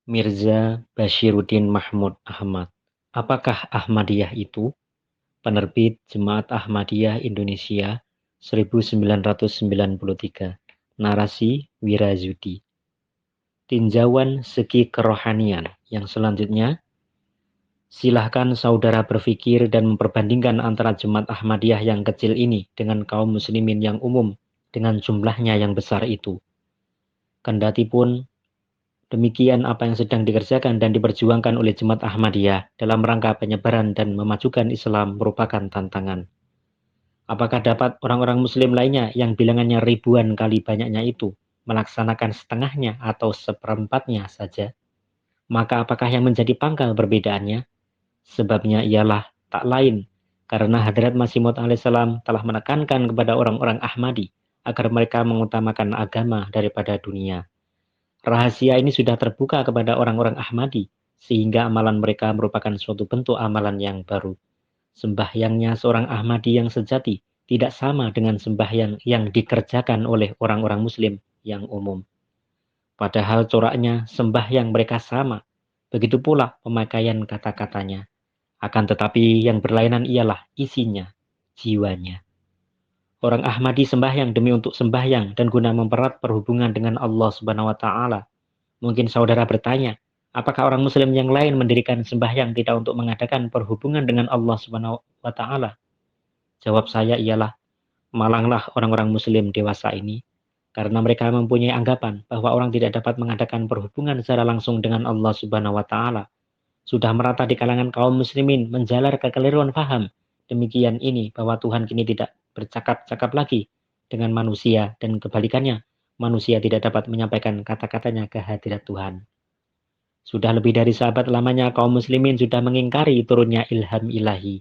Mirza Bashiruddin Mahmud Ahmad. Apakah Ahmadiyah itu? Penerbit Jemaat Ahmadiyah Indonesia 1993. Narasi Wirazudi. Tinjauan segi kerohanian. Yang selanjutnya, silahkan saudara berpikir dan memperbandingkan antara Jemaat Ahmadiyah yang kecil ini dengan kaum muslimin yang umum dengan jumlahnya yang besar itu. Kendati pun demikian apa yang sedang dikerjakan dan diperjuangkan oleh Jemaat Ahmadiyah dalam rangka penyebaran dan memajukan Islam merupakan tantangan. Apakah dapat orang-orang muslim lainnya yang bilangannya ribuan kali banyaknya itu melaksanakan setengahnya atau seperempatnya saja? Maka apakah yang menjadi pangkal perbedaannya? Sebabnya ialah tak lain karena Hadrat Masih Maud alaihissalam telah menekankan kepada orang-orang Ahmadi agar mereka mengutamakan agama daripada dunia. Rahasia ini sudah terbuka kepada orang-orang Ahmadi, sehingga amalan mereka merupakan suatu bentuk amalan yang baru. Sembahyangnya seorang Ahmadi yang sejati tidak sama dengan sembahyang yang dikerjakan oleh orang-orang Muslim yang umum. Padahal coraknya sembahyang mereka sama, begitu pula pemakaian kata-katanya. Akan tetapi yang berlainan ialah isinya, jiwanya. Orang Ahmadi sembahyang demi untuk sembahyang dan guna mempererat perhubungan dengan Allah Subhanahu wa taala. Mungkin saudara bertanya, apakah orang muslim yang lain mendirikan sembahyang tidak untuk mengadakan perhubungan dengan Allah Subhanahu wa taala? Jawab saya ialah, malanglah orang-orang muslim dewasa ini karena mereka mempunyai anggapan bahwa orang tidak dapat mengadakan perhubungan secara langsung dengan Allah Subhanahu wa taala. Sudah merata di kalangan kaum muslimin menjalar kekeliruan paham. Demikian ini bahwa Tuhan kini tidak bercakap-cakap lagi dengan manusia dan kebalikannya, manusia tidak dapat menyampaikan kata-katanya ke hadirat Tuhan. Sudah lebih dari sahabat lamanya kaum muslimin sudah mengingkari turunnya ilham ilahi.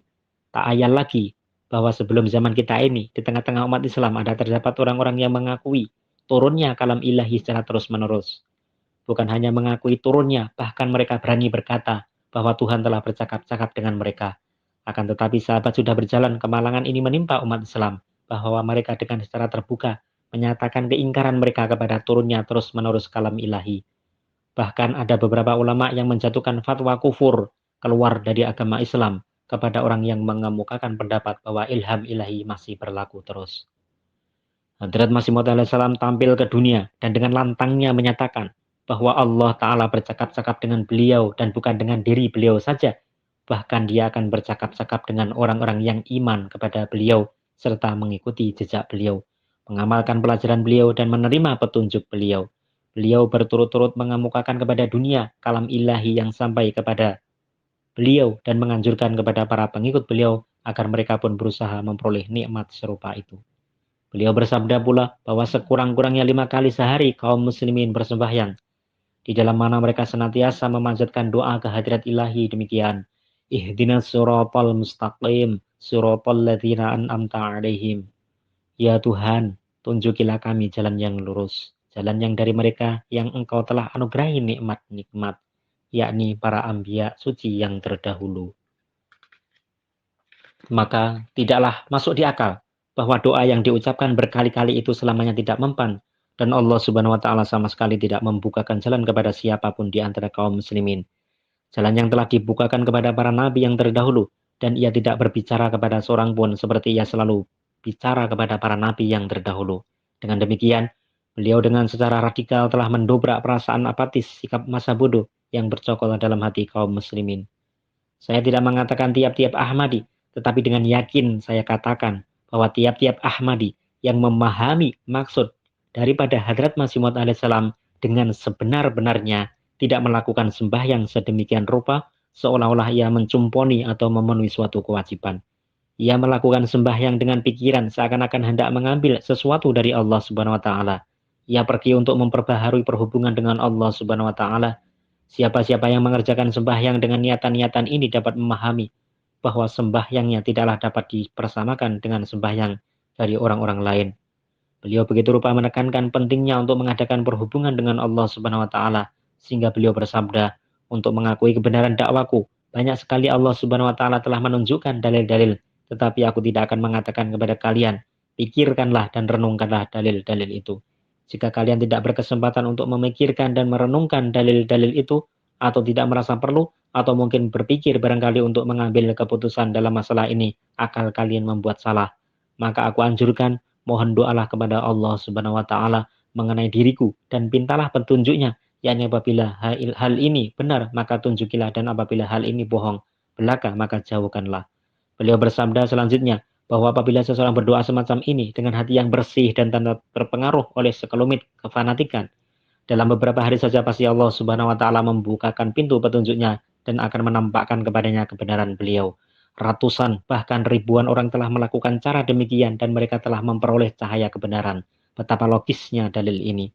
Tak ayal lagi bahwa sebelum zaman kita ini, di tengah-tengah umat Islam ada terdapat orang-orang yang mengakui turunnya kalam ilahi secara terus-menerus. Bukan hanya mengakui turunnya, bahkan mereka berani berkata bahwa Tuhan telah bercakap-cakap dengan mereka. Akan tetapi sahabat sudah berjalan, kemalangan ini menimpa umat Islam, bahwa mereka dengan secara terbuka menyatakan keingkaran mereka kepada turunnya terus-menerus kalam ilahi. Bahkan ada beberapa ulama yang menjatuhkan fatwa kufur keluar dari agama Islam kepada orang yang mengemukakan pendapat bahwa ilham ilahi masih berlaku terus. Hadrat Masih Maud alaihissalam tampil ke dunia dan dengan lantangnya menyatakan bahwa Allah Ta'ala bercakap-cakap dengan beliau dan bukan dengan diri beliau saja. Bahkan dia akan bercakap-cakap dengan orang-orang yang iman kepada beliau serta mengikuti jejak beliau, mengamalkan pelajaran beliau dan menerima petunjuk beliau. Beliau berturut-turut mengemukakan kepada dunia kalam ilahi yang sampai kepada beliau dan menganjurkan kepada para pengikut beliau agar mereka pun berusaha memperoleh nikmat serupa itu. Beliau bersabda pula bahwa sekurang-kurangnya 5 kali sehari kaum muslimin bersembahyang, di dalam mana mereka senantiasa memanjatkan doa ke hadirat ilahi demikian. Ihdinas siratal mustaqim, siratal ladzina an'amta alaihim. Ya Tuhan, tunjukilah kami jalan yang lurus, jalan yang dari mereka yang Engkau telah anugerahi nikmat-nikmat, yakni para anbiya suci yang terdahulu. Maka tidaklah masuk di akal bahwa doa yang diucapkan berkali-kali itu selamanya tidak mempan, dan Allah Subhanahu wa taala sama sekali tidak membukakan jalan kepada siapapun di antara kaum muslimin. Jalan yang telah dibukakan kepada para nabi yang terdahulu, dan ia tidak berbicara kepada seorang pun seperti ia selalu bicara kepada para nabi yang terdahulu. Dengan demikian, beliau dengan secara radikal telah mendobrak perasaan apatis, sikap masa bodoh yang bercokol dalam hati kaum muslimin. Saya tidak mengatakan tiap-tiap Ahmadi, tetapi dengan yakin saya katakan bahwa tiap-tiap Ahmadi yang memahami maksud daripada Hadrat Masih Maud alaihissalam dengan sebenar-benarnya tidak melakukan sembahyang sedemikian rupa seolah-olah ia mencumponi atau memenuhi suatu kewajiban. Ia melakukan sembahyang dengan pikiran seakan-akan hendak mengambil sesuatu dari Allah Subhanahu wa taala. Ia pergi untuk memperbaharui perhubungan dengan Allah Subhanahu wa taala. Siapa-siapa yang mengerjakan sembahyang dengan niatan-niatan ini dapat memahami bahwa sembahyangnya tidaklah dapat dipersamakan dengan sembahyang dari orang-orang lain. Beliau begitu rupa menekankan pentingnya untuk mengadakan perhubungan dengan Allah Subhanahu wa taala sehingga beliau bersabda, untuk mengakui kebenaran dakwaku, banyak sekali Allah Subhanahu wa taala telah menunjukkan dalil-dalil, tetapi aku tidak akan mengatakan kepada kalian, pikirkanlah dan renungkanlah dalil-dalil itu. Jika kalian tidak berkesempatan untuk memikirkan dan merenungkan dalil-dalil itu, atau tidak merasa perlu, atau mungkin berpikir barangkali untuk mengambil keputusan dalam masalah ini, akal kalian membuat salah. Maka aku anjurkan, mohon doalah kepada Allah Subhanahu wa Ta'ala mengenai diriku, dan pintalah petunjuknya, yakni apabila hal ini benar, maka tunjukilah, dan apabila hal ini bohong belaka, maka jauhkanlah. Beliau bersabda selanjutnya, bahwa apabila seseorang berdoa semacam ini dengan hati yang bersih dan tanpa terpengaruh oleh sekelumit kefanatikan, dalam beberapa hari saja pasti Allah Subhanahu wa Ta'ala membukakan pintu petunjuknya dan akan menampakkan kepadanya kebenaran beliau. Ratusan, bahkan ribuan orang telah melakukan cara demikian dan mereka telah memperoleh cahaya kebenaran. Betapa logisnya dalil ini.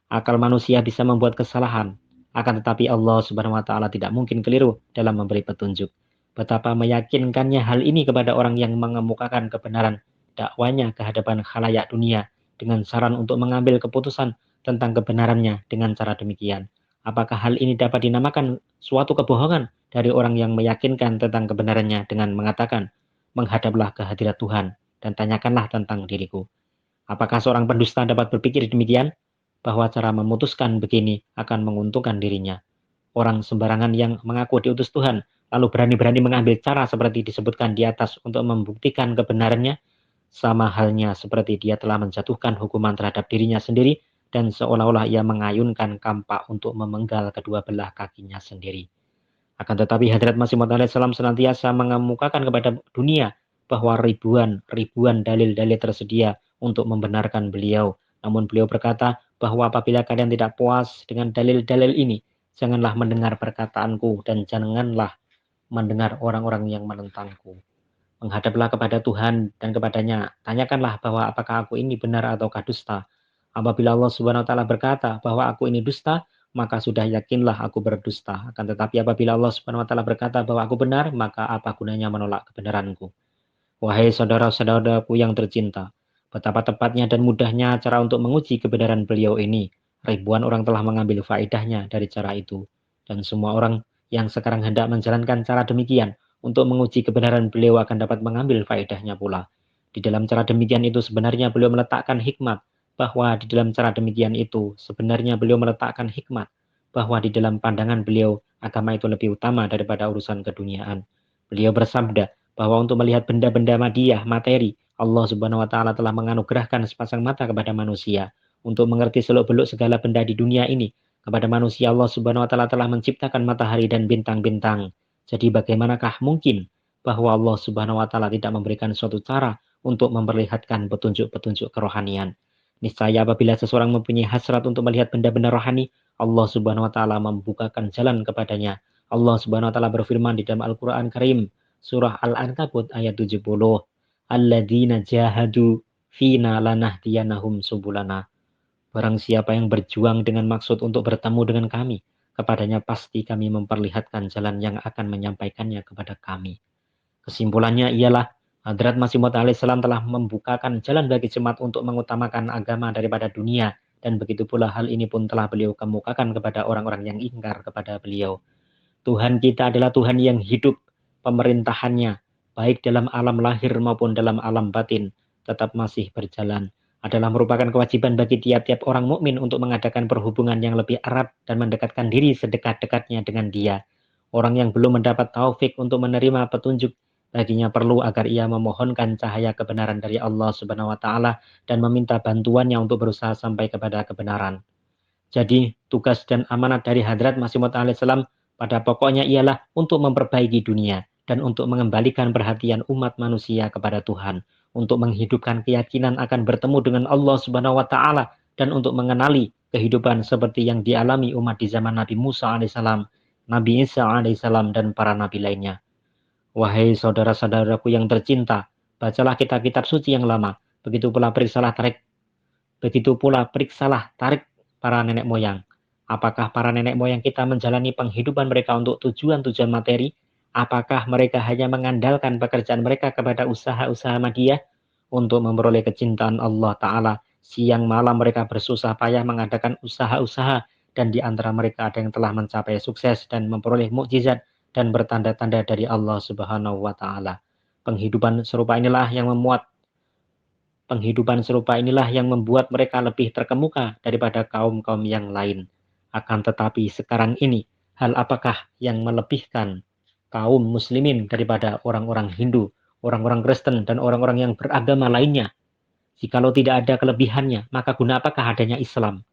Akal manusia bisa membuat kesalahan, akan tetapi Allah Subhanahu wa Ta'ala tidak mungkin keliru dalam memberi petunjuk. Betapa meyakinkannya hal ini kepada orang yang mengemukakan kebenaran dakwanya ke hadapan khalayak dunia dengan saran untuk mengambil keputusan tentang kebenarannya dengan cara demikian. Apakah hal ini dapat dinamakan suatu kebohongan dari orang yang meyakinkan tentang kebenarannya dengan mengatakan, menghadaplah ke hadirat Tuhan dan tanyakanlah tentang diriku. Apakah seorang pendusta dapat berpikir demikian? Bahwa cara memutuskan begini akan menguntungkan dirinya. Orang sembarangan yang mengaku diutus Tuhan, lalu berani-berani mengambil cara seperti disebutkan di atas untuk membuktikan kebenarannya, sama halnya seperti dia telah menjatuhkan hukuman terhadap dirinya sendiri dan seolah-olah ia mengayunkan kampak untuk memenggal kedua belah kakinya sendiri. Akan tetapi Hadrat Masih Maud alaihissalam senantiasa mengemukakan kepada dunia bahwa ribuan dalil-dalil tersedia untuk membenarkan beliau. Namun beliau berkata bahwa apabila kalian tidak puas dengan dalil-dalil ini, janganlah mendengar perkataanku dan janganlah mendengar orang-orang yang menentangku. Menghadaplah kepada Tuhan dan kepadanya, tanyakanlah bahwa apakah aku ini benar ataukah dusta. Apabila Allah Subhanahu wa Ta'ala berkata bahwa aku ini dusta, maka sudah yakinlah aku berdusta. Akan tetapi apabila Allah Subhanahu wa Ta'ala berkata bahwa aku benar, maka apa gunanya menolak kebenaranku? Wahai saudara-saudaraku yang tercinta, betapa tepatnya dan mudahnya cara untuk menguji kebenaran beliau ini. Ribuan orang telah mengambil faedahnya dari cara itu. Dan semua orang yang sekarang hendak menjalankan cara demikian untuk menguji kebenaran beliau akan dapat mengambil faedahnya pula. Di dalam cara demikian itu sebenarnya beliau meletakkan hikmat, bahwa di dalam cara demikian itu sebenarnya beliau meletakkan hikmat, bahwa di dalam pandangan beliau agama itu lebih utama daripada urusan keduniaan. Beliau bersabda bahwa untuk melihat benda-benda madiyah, materi, Allah Subhanahu wa Ta'ala telah menganugerahkan sepasang mata kepada manusia untuk mengerti seluk-beluk segala benda di dunia ini. Kepada manusia Allah Subhanahu wa Ta'ala telah menciptakan matahari dan bintang-bintang. Jadi bagaimanakah mungkin bahwa Allah Subhanahu wa Ta'ala tidak memberikan suatu cara untuk memperlihatkan petunjuk-petunjuk kerohanian? Niscaya apabila seseorang mempunyai hasrat untuk melihat benda-benda rohani, Allah Subhanahu wa Ta'ala membukakan jalan kepadanya. Allah Subhanahu wa Ta'ala berfirman di dalam Al-Qur'an Karim, surah Al-Ankabut ayat 70. Alladzina jahadu fina lanahdiyanahum subulana. Barang siapa yang berjuang dengan maksud untuk bertemu dengan kami, kepadanya pasti kami memperlihatkan jalan yang akan menyampaikannya kepada kami. Kesimpulannya ialah Hadrat Masih Maud alaihissalam telah membukakan jalan bagi jemaat untuk mengutamakan agama daripada dunia, dan begitu pula hal ini pun telah beliau kemukakan kepada orang-orang yang ingkar kepada beliau. Tuhan kita adalah Tuhan yang hidup, pemerintahannya, baik dalam alam lahir maupun dalam alam batin, tetap masih berjalan. Adalah merupakan kewajiban bagi tiap-tiap orang mukmin untuk mengadakan perhubungan yang lebih erat dan mendekatkan diri sedekat-dekatnya dengan Dia. Orang yang belum mendapat taufik untuk menerima petunjuk, baginya perlu agar ia memohonkan cahaya kebenaran dari Allah Subhanahu wa Ta'ala dan meminta bantuannya untuk berusaha sampai kepada kebenaran. Jadi, tugas dan amanat dari Hadrat Masih Maud alaihissalam pada pokoknya ialah untuk memperbaiki dunia dan untuk mengembalikan perhatian umat manusia kepada Tuhan, untuk menghidupkan keyakinan akan bertemu dengan Allah Subhanahu wa Ta'ala, dan untuk mengenali kehidupan seperti yang dialami umat di zaman Nabi Musa alaihissalam, Nabi Isa alaihissalam, dan para nabi lainnya. Wahai saudara-saudaraku yang tercinta, bacalah kitab-kitab suci yang lama, begitu pula periksalah tarik para nenek moyang. Apakah para nenek moyang kita menjalani penghidupan mereka untuk tujuan-tujuan materi? Apakah mereka hanya mengandalkan pekerjaan mereka kepada usaha-usaha madiyah untuk memperoleh kecintaan Allah Ta'ala? Siang malam mereka bersusah payah mengadakan usaha-usaha, dan di antara mereka ada yang telah mencapai sukses dan memperoleh mukjizat dan bertanda-tanda dari Allah Subhanahu wa Ta'ala. Penghidupan serupa inilah yang membuat mereka lebih terkemuka daripada kaum-kaum yang lain. Akan tetapi sekarang ini, Hal apakah yang melebihkan kaum muslimin daripada orang-orang Hindu, orang-orang Kristen, dan orang-orang yang beragama lainnya? Jikalau tidak ada kelebihannya, maka guna apakah adanya Islam?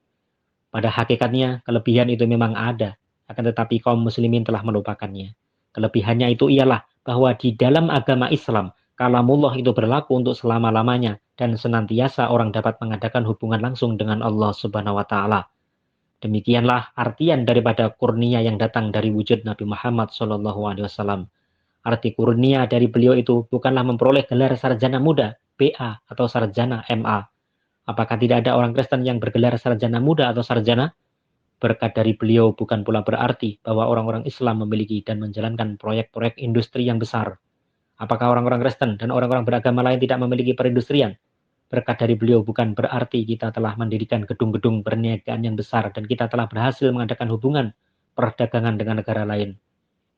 Pada hakikatnya, kelebihan itu memang ada, akan tetapi kaum muslimin telah melupakannya. Kelebihannya itu ialah bahwa di dalam agama Islam, kalamullah itu berlaku untuk selama-lamanya, dan senantiasa orang dapat mengadakan hubungan langsung dengan Allah Subhanahu wa Ta'ala. Demikianlah artian daripada kurnia yang datang dari wujud Nabi Muhammad SAW. Arti kurnia dari beliau itu bukanlah memperoleh gelar sarjana muda, BA, atau sarjana MA. Apakah tidak ada orang Kristen yang bergelar sarjana muda atau sarjana? Berkat dari beliau bukan pula berarti bahwa orang-orang Islam memiliki dan menjalankan proyek-proyek industri yang besar. Apakah orang-orang Kristen dan orang-orang beragama lain tidak memiliki perindustrian? Berkat dari beliau bukan berarti kita telah mendirikan gedung-gedung perniagaan yang besar dan kita telah berhasil mengadakan hubungan perdagangan dengan negara lain.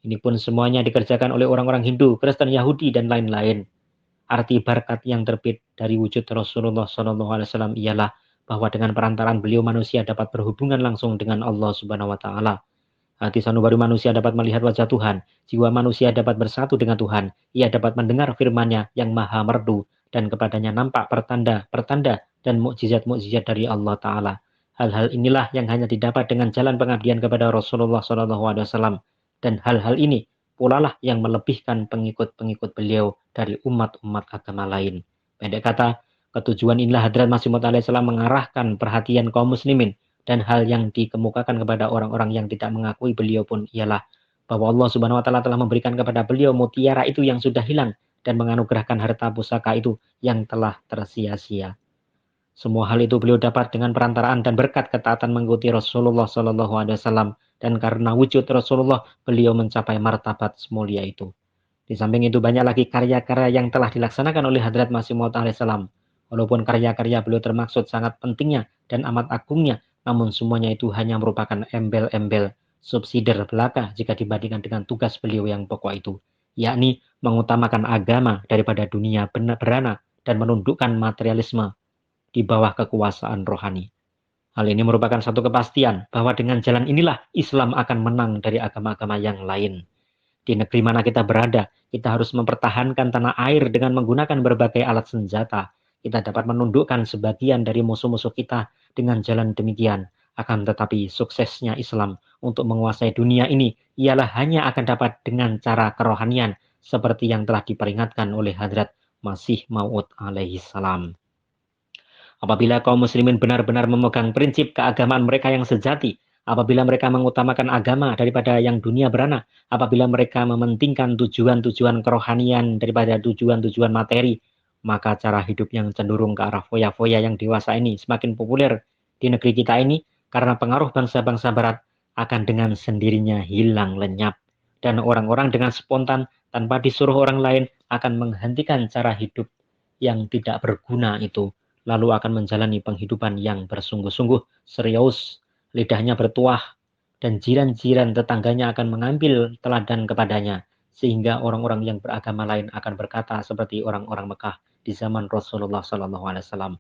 Ini pun semuanya dikerjakan oleh orang-orang Hindu, Kristen, Yahudi, dan lain-lain. Arti berkat yang terbit dari wujud Rasulullah SAW ialah bahwa dengan perantaraan beliau manusia dapat berhubungan langsung dengan Allah Subhanahu wa Ta'ala. Hati sanubari manusia dapat melihat wajah Tuhan, jiwa manusia dapat bersatu dengan Tuhan, ia dapat mendengar firman-Nya yang maha merdu, dan kepadanya nampak pertanda-pertanda dan mukjizat-mukjizat dari Allah Ta'ala. Hal-hal inilah yang hanya didapat dengan jalan pengabdian kepada Rasulullah SAW, dan hal-hal ini pula lah yang melebihkan pengikut-pengikut beliau dari umat-umat agama lain. Pendek kata, ketujuan inilah Hadrat Masih Maud alaihissalam mengarahkan perhatian kaum muslimin, dan hal yang dikemukakan kepada orang-orang yang tidak mengakui beliau pun ialah bahwa Allah Subhanahu wa Ta'ala telah memberikan kepada beliau mutiara itu yang sudah hilang dan menganugerahkan harta pusaka itu yang telah tersia-sia. Semua hal itu beliau dapat dengan perantaraan dan berkat ketaatan mengikuti Rasulullah SAW, dan karena wujud Rasulullah beliau mencapai martabat semulia itu. Di samping itu banyak lagi karya-karya yang telah dilaksanakan oleh Hadrat Masih Maud alaihissalam. Walaupun karya-karya beliau termaksud sangat pentingnya dan amat agungnya, namun semuanya itu hanya merupakan embel-embel subsidiar belaka jika dibandingkan dengan tugas beliau yang pokok itu, yakni mengutamakan agama daripada dunia berana dan menundukkan materialisme di bawah kekuasaan rohani. Hal ini merupakan satu kepastian bahwa dengan jalan inilah Islam akan menang dari agama-agama yang lain. Di negeri mana kita berada, kita harus mempertahankan tanah air dengan menggunakan berbagai alat senjata. Kita dapat menundukkan sebagian dari musuh-musuh kita dengan jalan demikian. Akan tetapi suksesnya Islam untuk menguasai dunia ini ialah hanya akan dapat dengan cara kerohanian seperti yang telah diperingatkan oleh Hadrat Masih Maud alaihi salam. Apabila kaum muslimin benar-benar memegang prinsip keagamaan mereka yang sejati, apabila mereka mengutamakan agama daripada yang dunia berana, apabila mereka mementingkan tujuan-tujuan kerohanian daripada tujuan-tujuan materi, maka cara hidup yang cenderung ke arah foya-foya yang dewasa ini semakin populer di negeri kita ini karena pengaruh bangsa-bangsa barat akan dengan sendirinya hilang lenyap. Dan orang-orang dengan spontan tanpa disuruh orang lain akan menghentikan cara hidup yang tidak berguna itu, lalu akan menjalani penghidupan yang bersungguh-sungguh serius, lidahnya bertuah, dan jiran-jiran tetangganya akan mengambil teladan kepadanya, sehingga orang-orang yang beragama lain akan berkata seperti orang-orang Mekah di zaman Rasulullah SAW.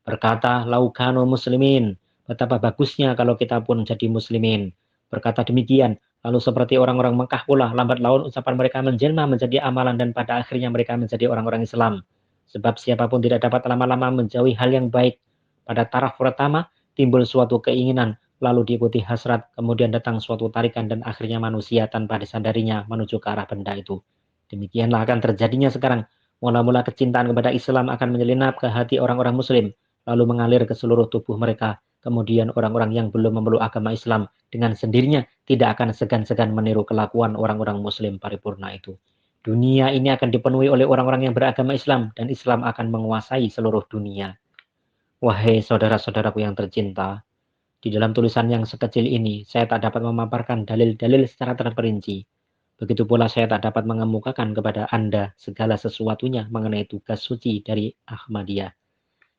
Berkata, laukano muslimin, betapa bagusnya kalau kita pun jadi muslimin. Berkata demikian, lalu seperti orang-orang Mekah pula, lambat laun ucapan mereka menjelma menjadi amalan dan pada akhirnya mereka menjadi orang-orang Islam. Sebab siapapun tidak dapat lama-lama menjauhi hal yang baik. Pada taraf pertama, timbul suatu keinginan, lalu diikuti hasrat, kemudian datang suatu tarikan dan akhirnya manusia tanpa disadarinya menuju ke arah benda itu. Demikianlah akan terjadinya sekarang. Mula-mula kecintaan kepada Islam akan menyelinap ke hati orang-orang muslim, lalu mengalir ke seluruh tubuh mereka. Kemudian orang-orang yang belum memeluk agama Islam dengan sendirinya tidak akan segan-segan meniru kelakuan orang-orang muslim paripurna itu. Dunia ini akan dipenuhi oleh orang-orang yang beragama Islam dan Islam akan menguasai seluruh dunia. Wahai saudara-saudaraku yang tercinta, di dalam tulisan yang sekecil ini saya tak dapat memaparkan dalil-dalil secara terperinci. Begitu pula saya tak dapat mengemukakan kepada Anda segala sesuatunya mengenai tugas suci dari Ahmadiyah.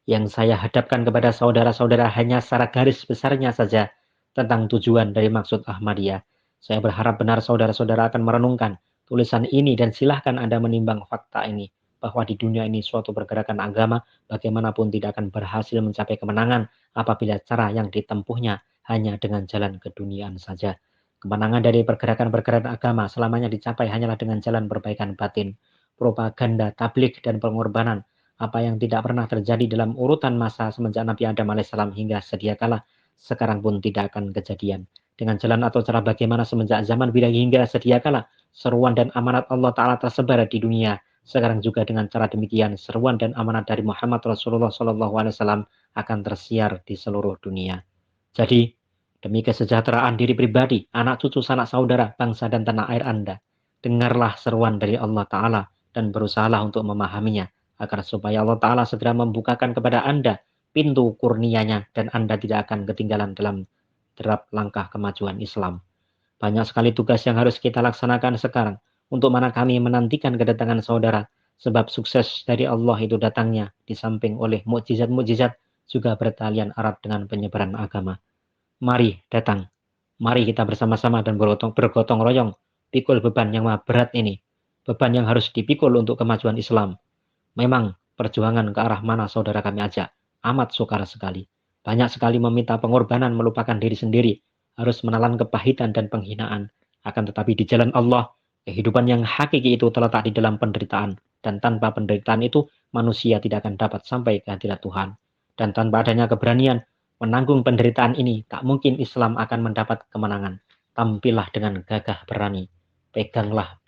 Yang saya hadapkan kepada saudara-saudara hanya secara garis besarnya saja tentang tujuan dari maksud Ahmadiyah. Saya berharap benar saudara-saudara akan merenungkan tulisan ini dan silahkan Anda menimbang fakta ini, bahwa di dunia ini suatu pergerakan agama bagaimanapun tidak akan berhasil mencapai kemenangan apabila cara yang ditempuhnya hanya dengan jalan keduniaan saja. Kemenangan dari pergerakan-pergerakan agama selamanya dicapai hanyalah dengan jalan perbaikan batin, propaganda, tabligh, dan pengorbanan. Apa yang tidak pernah terjadi dalam urutan masa semenjak Nabi Adam alaihissalam hingga sedia kala, sekarang pun tidak akan kejadian. Dengan jalan atau cara bagaimana semenjak zaman bila hingga sedia kala, seruan dan amanat Allah Ta'ala tersebar di dunia. Sekarang juga dengan cara demikian, seruan dan amanat dari Muhammad Rasulullah SAW akan tersiar di seluruh dunia. Jadi, demi kesejahteraan diri pribadi, anak cucu, sanak saudara, bangsa dan tanah air Anda, dengarlah seruan dari Allah Ta'ala dan berusahalah untuk memahaminya, agar supaya Allah Ta'ala segera membukakan kepada Anda pintu kurnianya dan Anda tidak akan ketinggalan dalam derap langkah kemajuan Islam. Banyak sekali tugas yang harus kita laksanakan sekarang, untuk mana kami menantikan kedatangan saudara, sebab sukses dari Allah itu datangnya, di samping oleh mukjizat-mukjizat, juga bertalian erat dengan penyebaran agama. Mari datang, mari kita bersama-sama dan bergotong royong, pikul beban yang berat ini, beban yang harus dipikul untuk kemajuan Islam. Memang perjuangan ke arah mana saudara kami ajak, amat sukar sekali. Banyak sekali meminta pengorbanan melupakan diri sendiri, harus menelan kepahitan dan penghinaan. Akan tetapi di jalan Allah, kehidupan yang hakiki itu terletak di dalam penderitaan. Dan tanpa penderitaan itu, manusia tidak akan dapat sampai ke hadirat Tuhan. Dan tanpa adanya keberanian menanggung penderitaan ini, tak mungkin Islam akan mendapat kemenangan. Tampillah dengan gagah berani. Peganglah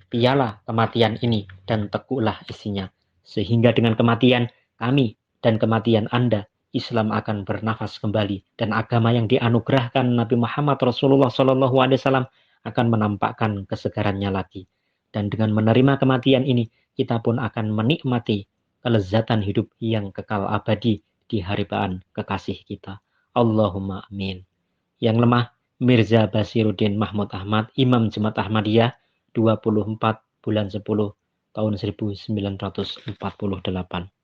piala kematian ini dan teguklah isinya. Sehingga dengan kematian kami dan kematian Anda, Islam akan bernafas kembali dan agama yang dianugerahkan Nabi Muhammad Rasulullah SAW akan menampakkan kesegarannya lagi. Dan dengan menerima kematian ini, kita pun akan menikmati kelezatan hidup yang kekal abadi di harapan kekasih kita. Allahumma amin. Yang lemah, Mirza Basiruddin Mahmud Ahmad, Imam Jemaat Ahmadiyah, 24 bulan 10 tahun 1948.